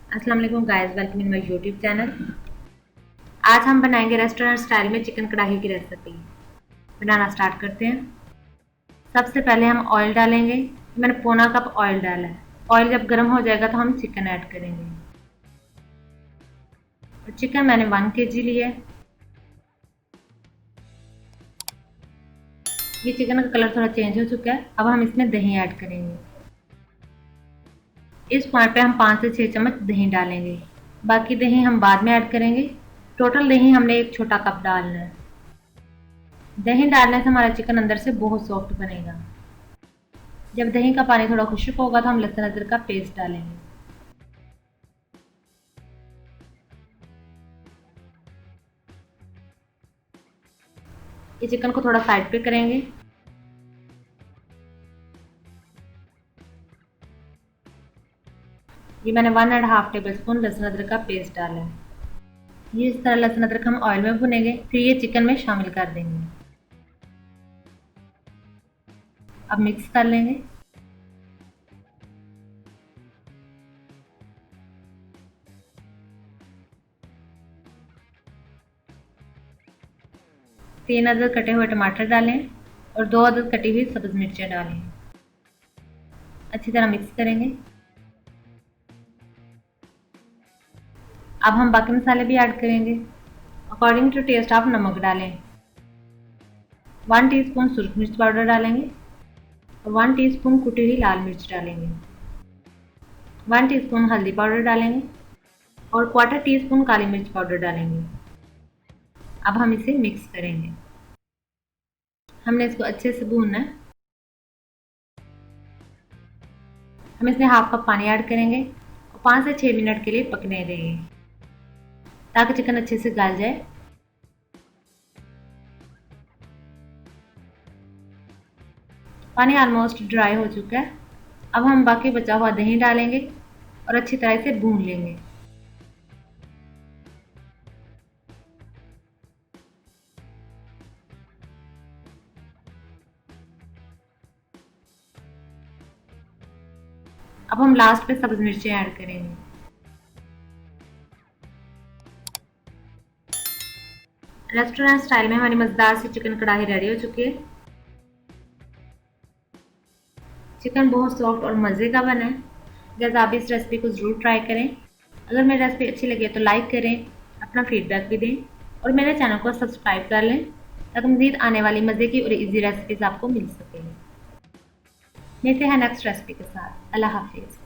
अस्सलाम वालेकुम guys, welcome in my YouTube channel. आज हम बनाएंगे रेस्टोरेंट स्टाइल में चिकन कढ़ाई की रेसिपी। बनाना स्टार्ट करते हैं। सबसे पहले हम ऑयल डालेंगे। मैंने पौना कप ऑयल डाला है। ऑयल जब गर्म हो जाएगा तो हम चिकन ऐड करेंगे। और चिकन मैंने 1 kg लिया है। ये चिकन का कलर थोड़ा चेंज हो चुका है। अब हम इसमें दही ऐड करेंगे। इस पॉइंट पे हम 5 से 6 चम्मच दही डालेंगे। बाकी दही हम बाद में ऐड करेंगे। टोटल दही हमने 1 छोटा कप डालना है। दही डालने से हमारा चिकन अंदर से बहुत सॉफ्ट बनेगा। जब दही का पानी थोड़ा खुश्क होगा तो हम लहसुन अदरक का पेस्ट डालेंगे। ये चिकन को थोड़ा साइड पे करेंगे। ये मैंने 1.5 टेबल स्पून लहसुन अदरक का पेस्ट डाला है। ये इस तरह लहसुन अदरक हम ऑयल में भुनेंगे, फिर ये चिकन में शामिल कर देंगे। अब मिक्स कर लेंगे। तीन अदद कटे हुए टमाटर डालें और 2 अदद कटी हुई सब्ज मिर्चें डालें। अच्छी तरह मिक्स करेंगे। अब हम बाकी मसाले भी ऐड करेंगे। अकॉर्डिंग टू टेस्ट आप नमक डालें। 1 टीस्पून सुरख मिर्च पाउडर डालेंगे और 1 टीस्पून कुटी हुई लाल मिर्च डालेंगे। 1 टीस्पून हल्दी पाउडर डालेंगे और 1/4 टीस्पून काली मिर्च पाउडर डालेंगे। अब हम इसे मिक्स करेंगे। हमने इसको अच्छे से भूनना है। हम इसमें हाफ कप पानी ऐड करेंगे और 5 से 6 मिनट के लिए पकने देंगे ताकि चिकन अच्छे से गल जाए। पानी ऑलमोस्ट ड्राई हो चुका है। अब हम बाकी बचा हुआ दही डालेंगे और अच्छी तरह से भून लेंगे। अब हम लास्ट पे सब्ज मिर्चें ऐड करेंगे। रेस्टोरेंट स्टाइल में हमारी मज़ेदार सी चिकन कढ़ाई रेडी हो चुकी है। चिकन बहुत सॉफ्ट और मज़े का बना है। गाइस, आप इस रेसिपी को ज़रूर ट्राई करें। अगर मेरी रेसिपी अच्छी लगे तो लाइक करें, अपना फीडबैक भी दें और मेरे चैनल को सब्सक्राइब कर लें ताकि मज़ीद आने वाली मज़े की और इजी रेसिपीज़ आपको मिल सकें। मिलते हैं नेक्स्ट रेसिपी के साथ। अल्लाह हाफिज़।